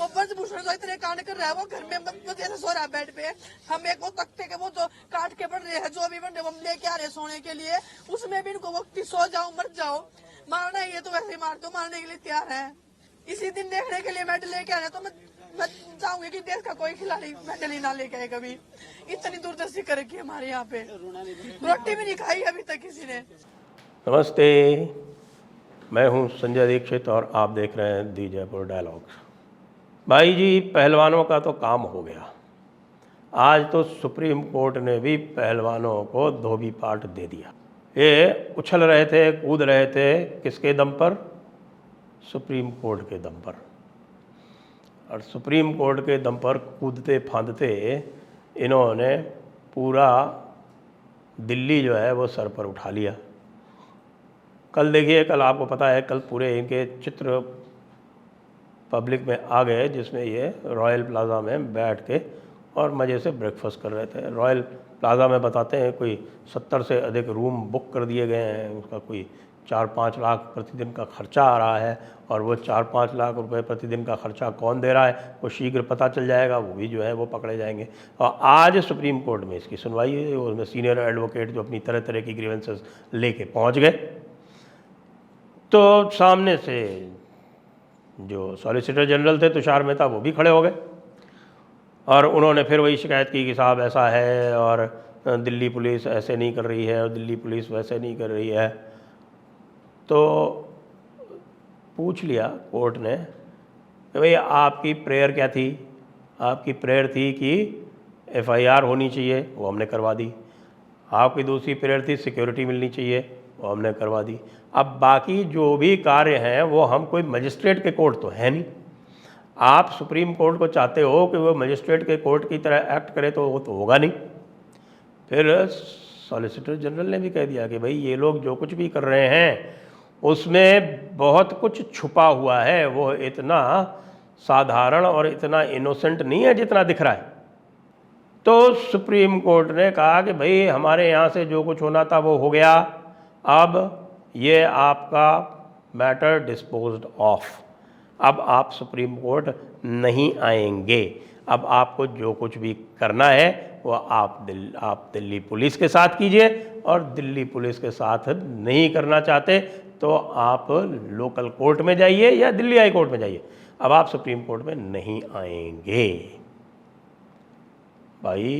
वो ब्रजभूषण जो इतने कांड कर रहा है, वो घर में मत ऐसे सो रहा है बेड पे, हम एक वो तख्ते के वो जो काट के बढ़ रहे हैं, जो भी बन रहे हम लेके आ रहे सोने के लिए, उसमें भी इनको वक्त सो जाओ मर जाओ, मारना ही है तो वैसे ही मार दो, मारने के लिए तैयार है। इसी दिन देखने के लिए मेडल लेके आना, तो मैं चाहूंगी कि देश का कोई खिलाड़ी मेडल ही ना लेके आए कभी। इतनी दूरदर्शी कर रखी है हमारे यहाँ पे, रोटी भी नहीं खाई अभी तक किसी ने। नमस्ते, मैं हूं संजय दीक्षित और आप देख रहे हैं दी जयपुर डायलॉग्स। भाई जी, पहलवानों का तो काम हो गया। आज तो सुप्रीम कोर्ट ने भी पहलवानों को धोबी पाट दे दिया। ये उछल रहे थे, कूद रहे थे, किसके दम पर? सुप्रीम कोर्ट के दम पर। और सुप्रीम कोर्ट के दम पर कूदते फांदते इन्होंने पूरा दिल्ली जो है वो सर पर उठा लिया। कल देखिए, कल आपको पता है, कल पूरे इनके चित्र पब्लिक में आ गए, जिसमें ये रॉयल प्लाज़ा में बैठ के और मज़े से ब्रेकफास्ट कर रहे थे। रॉयल प्लाज़ा में बताते हैं कोई 70 से अधिक रूम बुक कर दिए गए हैं, उसका कोई 4-5 लाख प्रतिदिन का खर्चा आ रहा है। और वो 4-5 लाख रुपए प्रतिदिन का खर्चा कौन दे रहा है वो शीघ्र पता चल जाएगा, वो भी जो है वो पकड़े जाएंगे। और आज सुप्रीम कोर्ट में इसकी सुनवाई है, उसमें सीनियर एडवोकेट जो अपनी तरह तरह की ग्रीवेंसेस लेके पहुँच गए, तो सामने से जो सॉलिसिटर जनरल थे तुषार मेहता, वो भी खड़े हो गए और उन्होंने फिर वही शिकायत की कि साहब ऐसा है और दिल्ली पुलिस ऐसे नहीं कर रही है और दिल्ली पुलिस वैसे नहीं कर रही है। तो पूछ लिया कोर्ट ने कि भाई आपकी प्रेयर क्या थी? आपकी प्रेयर थी कि एफआईआर होनी चाहिए, वो हमने करवा दी। आपकी दूसरी प्रेयर थी सिक्योरिटी मिलनी चाहिए, वो हमने करवा दी। अब बाकी जो भी कार्य हैं वो हम कोई मजिस्ट्रेट के कोर्ट तो है नहीं। आप सुप्रीम कोर्ट को चाहते हो कि वो मजिस्ट्रेट के कोर्ट की तरह एक्ट करे, तो वो तो होगा नहीं। फिर सॉलिसिटर जनरल ने भी कह दिया कि भाई ये लोग जो कुछ भी कर रहे हैं उसमें बहुत कुछ छुपा हुआ है, वो इतना साधारण और इतना इनोसेंट नहीं है जितना दिख रहा है। तो सुप्रीम कोर्ट ने कहा कि भाई हमारे यहाँ से जो कुछ होना था वो हो गया, अब ये आपका मैटर डिस्पोज्ड ऑफ। अब आप सुप्रीम कोर्ट नहीं आएंगे। अब आपको जो कुछ भी करना है वो आप दिल्ली पुलिस के साथ कीजिए, और दिल्ली पुलिस के साथ नहीं करना चाहते तो आप लोकल कोर्ट में जाइए या दिल्ली हाई कोर्ट में जाइए। अब आप सुप्रीम कोर्ट में नहीं आएंगे। भाई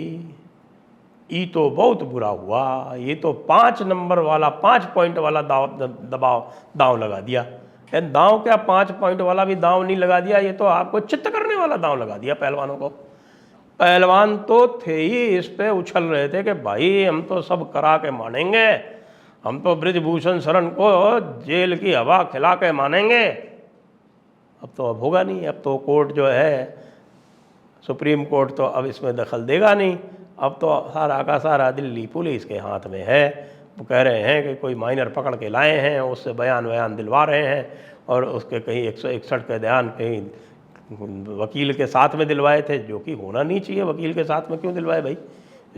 ये तो बहुत बुरा हुआ। ये तो 5 नंबर वाला, 5 पॉइंट वाला दांव लगा दिया। दांव क्या, 5 पॉइंट वाला भी दांव नहीं लगा दिया, ये तो आपको चित्त करने वाला दांव लगा दिया पहलवानों को। पहलवान तो थे ही इस पे उछल रहे थे कि भाई हम तो सब करा के मानेंगे, हम तो ब्रिजभूषण शरण को जेल की हवा खिला के मानेंगे। अब होगा नहीं। अब तो कोर्ट जो है, सुप्रीम कोर्ट तो अब इसमें दखल देगा नहीं। अब तो सारा का सारा दिल्ली पुलिस के हाथ में है। वो कह रहे हैं कि कोई माइनर पकड़ के लाए हैं, उससे बयान दिलवा रहे हैं, और उसके कहीं 161 के बयान कहीं वकील के साथ में दिलवाए थे, जो कि होना नहीं चाहिए। वकील के साथ में क्यों दिलवाए भाई?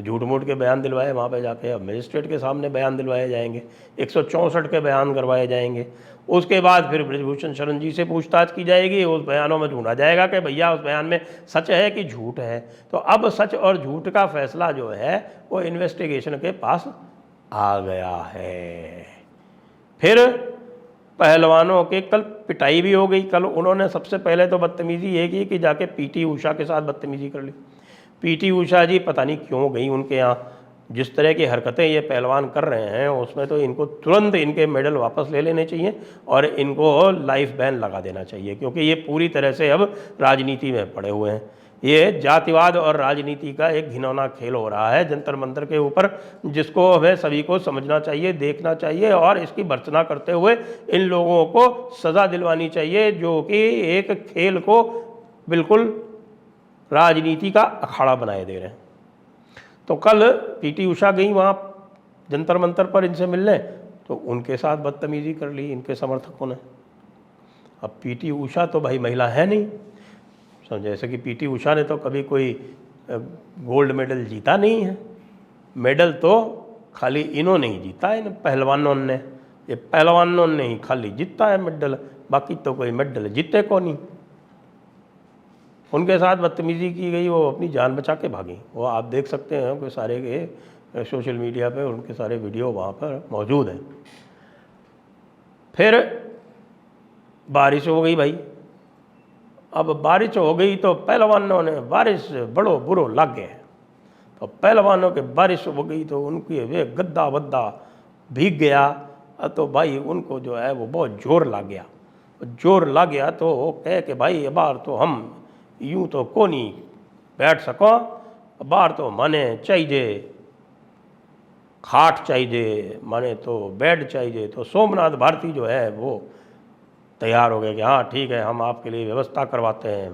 झूठ मूठ के बयान दिलवाए वहाँ पे जाके। अब मजिस्ट्रेट के सामने बयान दिलवाए जाएंगे, 164 के बयान करवाए जाएंगे। उसके बाद फिर ब्रिजभूषण शरण जी से पूछताछ की जाएगी। उस बयानों में ढूंढा जाएगा कि भैया उस बयान में सच है कि झूठ है। तो अब सच और झूठ का फैसला जो है वो इन्वेस्टिगेशन के पास आ गया है। फिर पहलवानों के कल पिटाई भी हो गई। कल उन्होंने सबसे पहले तो बदतमीज़ी ये की कि जाके पीटी उषा के साथ बदतमीज़ी कर ली। पीटी उषा जी पता नहीं क्यों गई उनके यहाँ। जिस तरह की हरकतें ये पहलवान कर रहे हैं उसमें तो इनको तुरंत इनके मेडल वापस ले लेने चाहिए और इनको लाइफ बैन लगा देना चाहिए, क्योंकि ये पूरी तरह से अब राजनीति में पड़े हुए हैं। ये जातिवाद और राजनीति का एक घिनौना खेल हो रहा है जंतर मंतर के ऊपर, जिसको हमें सभी को समझना चाहिए, देखना चाहिए और इसकी भर्त्सना करते हुए इन लोगों को सज़ा दिलवानी चाहिए, जो कि एक खेल को बिल्कुल राजनीति का अखाड़ा बनाए दे रहे हैं। तो कल पीटी उषा गई वहाँ जंतर मंतर पर इनसे मिलने, तो उनके साथ बदतमीज़ी कर ली इनके समर्थकों ने। अब पीटी उषा तो भाई महिला है नहीं। जैसे कि पीटी उषा ने तो कभी कोई गोल्ड मेडल जीता नहीं है। मेडल तो खाली इन्होंने ही जीता है, इन पहलवानों ने। ये पहलवानों ने ही खाली जीता है मेडल, बाकी तो कोई मेडल जीते को नहीं। उनके साथ बदतमीजी की गई, वो अपनी जान बचा के भागी। वो आप देख सकते हैं कि सारे के सोशल मीडिया पे उनके सारे वीडियो वहाँ पर मौजूद हैं। फिर बारिश हो गई भाई। अब बारिश हो गई तो पहलवानों ने बारिश बड़ो बुरो लग गए। तो पहलवानों के बारिश हो गई तो उनकी वे गद्दा वद्दा भीग गया। तो भाई उनको जो है वो बहुत जोर लग गया। जोर लग गया तो कहे कि भाई बाहर तो हम यूँ तो को नहीं बैठ सको, बाहर तो माने चाहिए खाट चाहिए, माने तो बेड चाहिए। तो सोमनाथ भारती जो है वो तैयार हो गए कि हाँ ठीक है, हम आपके लिए व्यवस्था करवाते हैं।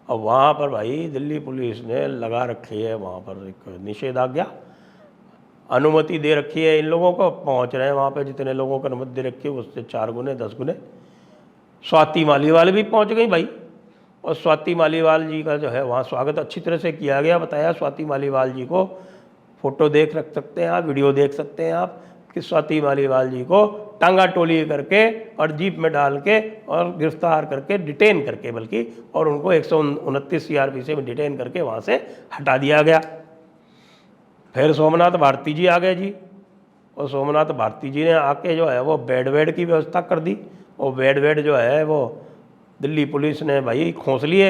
अब वहाँ पर भाई दिल्ली पुलिस ने लगा रखी है, वहाँ पर एक निषेधाज्ञा, अनुमति दे रखी है इन लोगों को। पहुँच रहे हैं वहाँ पे जितने लोगों को अनुमति दे रखी है उससे 4 गुने 10 गुने। स्वाति मालीवाल भी पहुँच गई भाई। और स्वाति मालीवाल जी का जो है वहाँ स्वागत अच्छी तरह से किया गया। बताया स्वाति मालीवाल जी को, फ़ोटो देख रख सकते हैं आप, वीडियो देख सकते हैं आप कि स्वाति मालीवाल जी को टांगा टोली करके और जीप में डाल के और गिरफ्तार करके, डिटेन करके बल्कि, और उनको 129 CRPC में डिटेन करके वहाँ से हटा दिया गया। फिर सोमनाथ भारती जी आ गए जी। और सोमनाथ भारती जी ने आके जो है वो बेड की व्यवस्था कर दी। और बेड जो है वो दिल्ली पुलिस ने भाई खोस लिए,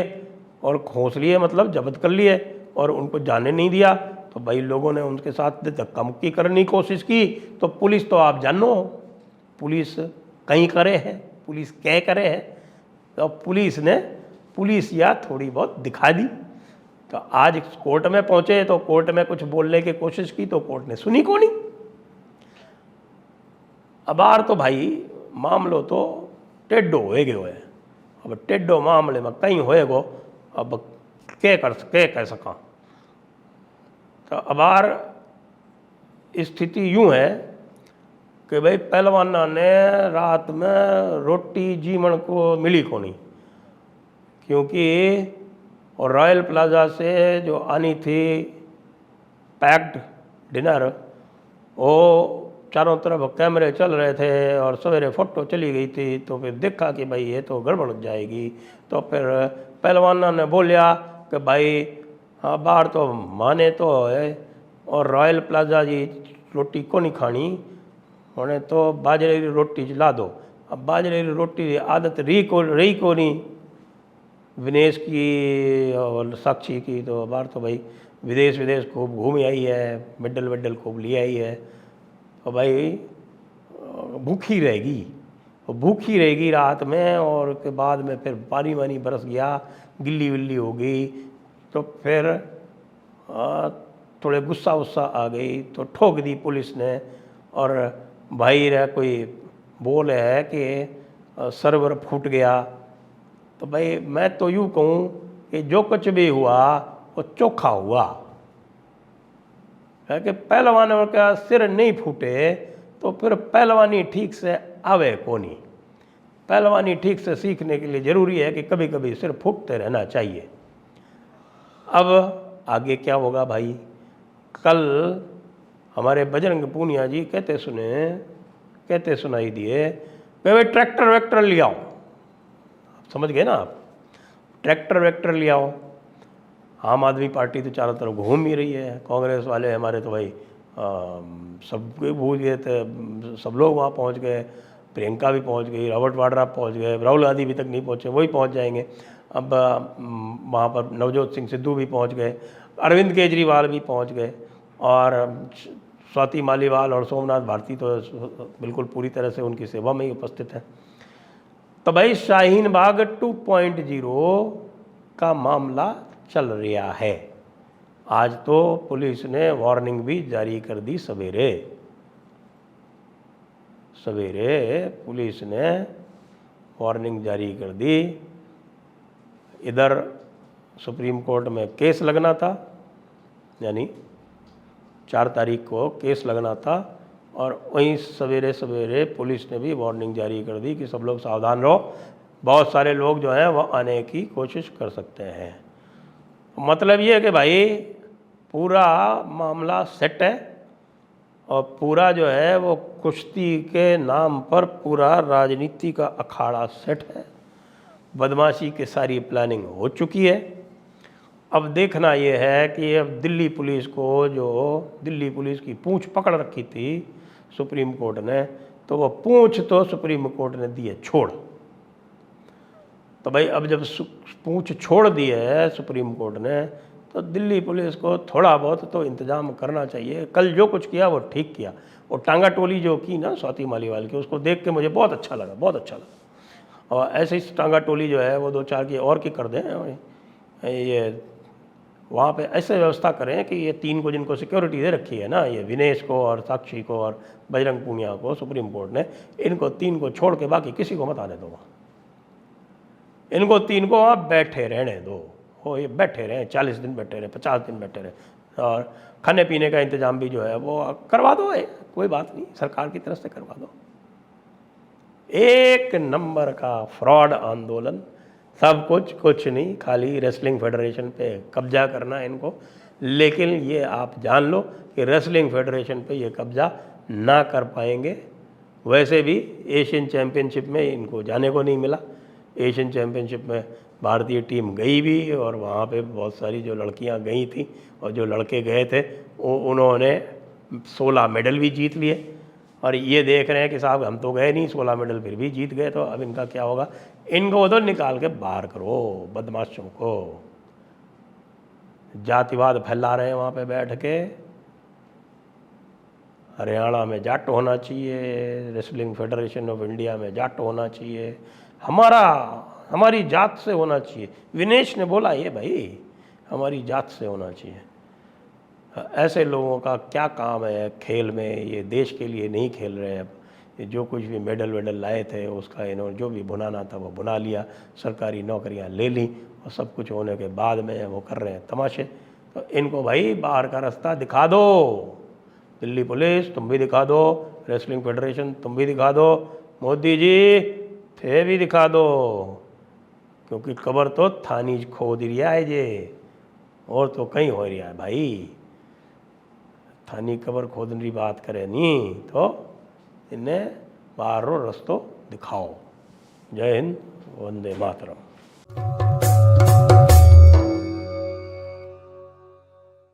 और खोस लिए मतलब जब्त कर लिए, और उनको जाने नहीं दिया। तो भाई लोगों ने उनके साथ धक्का मुक्की करने की कोशिश की। तो पुलिस तो आप जानो, पुलिस कहीं करे है, पुलिस क्या करे है। तो पुलिस ने पुलिसिया थोड़ी बहुत दिखा दी। तो आज कोर्ट में पहुंचे तो कोर्ट में कुछ बोलने की कोशिश की तो कोर्ट ने सुनी को नहीं। अब आर तो भाई मामलो तो टेढ़ो हो गयो है। अब टेढ़ो मामले में कहीं होएगो, अब क्या कह सका। तो अब आर स्थिति यूँ है कि भाई पहलवाना ने रात में रोटी जीवन को मिली को नहीं, क्योंकि और रॉयल प्लाजा से जो आनी थी पैक्ड डिनर, वो चारों तरफ कैमरे चल रहे थे और सवेरे फ़ोटो चली गई थी। तो फिर देखा कि भाई ये तो गड़बड़ हो जाएगी। तो फिर पहलवाना ने बोलिया कि भाई हाँ बाहर तो माने तो है और रॉयल प्लाजा जी रोटी को नहीं खानी, उन्हें तो बाजरे की रोटी ला दो। अब बाजरे की रोटी की आदत रही को नहीं विनेश की और साक्षी की। तो बाहर तो भाई विदेश खूब घूम आई है, मेडल खूब ले आई है। तो भाई भूखी रहेगी रात में, और के बाद में फिर पानी वानी बरस गया, गिल्ली विल्ली हो गई। तो फिर थोड़े गुस्सा आ गई तो ठोक दी पुलिस ने। और भाई रे कोई बोल है कि सर्वर फूट गया। तो भाई मैं तो यूँ कहूँ कि जो कुछ भी हुआ वो चोखा हुआ है कि पहलवानों का सिर नहीं फूटे तो फिर पहलवानी ठीक से आवे को नहीं। पहलवानी ठीक से सीखने के लिए ज़रूरी है कि कभी कभी सिर फूटते रहना चाहिए। अब आगे क्या होगा भाई, कल हमारे बजरंग पूनिया जी कहते सुनाई दिए कि भाई ट्रैक्टर वैक्टर ले आओ। समझ गए ना आप, ट्रैक्टर वैक्टर ले आओ। आम आदमी पार्टी तो चारों तरफ घूम ही रही है, कांग्रेस वाले हमारे तो भाई सब भूल गए थे, सब लोग वहाँ पहुँच गए। प्रियंका भी पहुँच गई, रॉबर्ट वाड्रा पहुँच गए, राहुल गांधी भी तक नहीं पहुँचे, वही पहुँच जाएंगे। अब वहाँ पर नवजोत सिंह सिद्धू भी पहुँच गए, अरविंद केजरीवाल भी पहुँच गए, और स्वाति मालीवाल और सोमनाथ भारती तो बिल्कुल पूरी तरह से उनकी सेवा में ही उपस्थित है। तो भाई शाहीन बाग 2.0 का मामला चल रहा है। आज तो पुलिस ने वार्निंग भी जारी कर दी। सवेरे पुलिस ने वार्निंग जारी कर दी। इधर सुप्रीम कोर्ट में केस लगना था, यानी 4 तारीख को केस लगना था, और वहीं सवेरे पुलिस ने भी वार्निंग जारी कर दी कि सब लोग सावधान रहो, बहुत सारे लोग जो हैं वो आने की कोशिश कर सकते हैं। मतलब ये है कि भाई पूरा मामला सेट है, और पूरा जो है वो कुश्ती के नाम पर पूरा राजनीति का अखाड़ा सेट है। बदमाशी की सारी प्लानिंग हो चुकी है। अब देखना ये है कि अब दिल्ली पुलिस को, जो दिल्ली पुलिस की पूंछ पकड़ रखी थी सुप्रीम कोर्ट ने, तो वो पूंछ तो सुप्रीम कोर्ट ने दी है छोड़। तो भाई अब जब पूंछ छोड़ दी है सुप्रीम कोर्ट ने, तो दिल्ली पुलिस को थोड़ा बहुत तो इंतजाम करना चाहिए। कल जो कुछ किया वो ठीक किया। और टांगा टोली जो की ना स्वाति मालीवाल की, उसको देख के मुझे बहुत अच्छा लगा, बहुत अच्छा लगा। और ऐसे ही टांगा टोली जो है वो 2-4 की और की कर दें। ये वहाँ पे ऐसे व्यवस्था करें कि ये 3 को जिनको सिक्योरिटी दे रखी है ना, ये विनेश को और साक्षी को और बजरंग पूनिया को, सुप्रीम कोर्ट ने इनको 3 को छोड़ के बाकी किसी को मत आने दो। इनको 3 को वहाँ बैठे रहने दो। हो ये बैठे रहें, 40 दिन बैठे रहें, 50 दिन बैठे रहें। और खाने पीने का इंतजाम भी जो है वो करवा दो। कोई बात नहीं, सरकार की तरफ से करवा दो। एक नंबर का फ्रॉड आंदोलन, सब कुछ नहीं, खाली रेसलिंग फेडरेशन पे कब्जा करना इनको। लेकिन ये आप जान लो कि रेसलिंग फेडरेशन पे ये कब्जा ना कर पाएंगे। वैसे भी एशियन चैम्पियनशिप में इनको जाने को नहीं मिला। एशियन चैम्पियनशिप में भारतीय टीम गई भी, और वहाँ पे बहुत सारी जो लड़कियाँ गई थी और जो लड़के गए थे उन्होंने 16 मेडल भी जीत लिए। और ये देख रहे हैं कि साहब हम तो गए नहीं, 16 मेडल फिर भी जीत गए, तो अब इनका क्या होगा। इनको उधर निकाल के बाहर करो, बदमाशों को। जातिवाद फैला रहे हैं वहाँ पे बैठ के। हरियाणा में जाट होना चाहिए, रेसलिंग फेडरेशन ऑफ इंडिया में जाट होना चाहिए, हमारी जात से होना चाहिए। विनेश ने बोला ये भाई हमारी जात से होना चाहिए। ऐसे लोगों का क्या काम है खेल में, ये देश के लिए नहीं खेल रहे हैं। अब जो कुछ भी मेडल वेडल लाए थे उसका इन्होंने जो भी भुनाना था वो भुना लिया, सरकारी नौकरियां ले ली, और सब कुछ होने के बाद में वो कर रहे हैं तमाशे। तो इनको भाई बाहर का रास्ता दिखा दो। दिल्ली पुलिस तुम भी दिखा दो, रेसलिंग फेडरेशन तुम भी दिखा दो, मोदी जी थे भी दिखा दो। क्योंकि कबर तो थानी खोद रिया है जे, और तो कहीं हो रहा है भाई। थानी कबर खोदने की बात करे नहीं तो इन्हें बाहर रास्तों दिखाओ। जय हिंद, वंदे मातरम।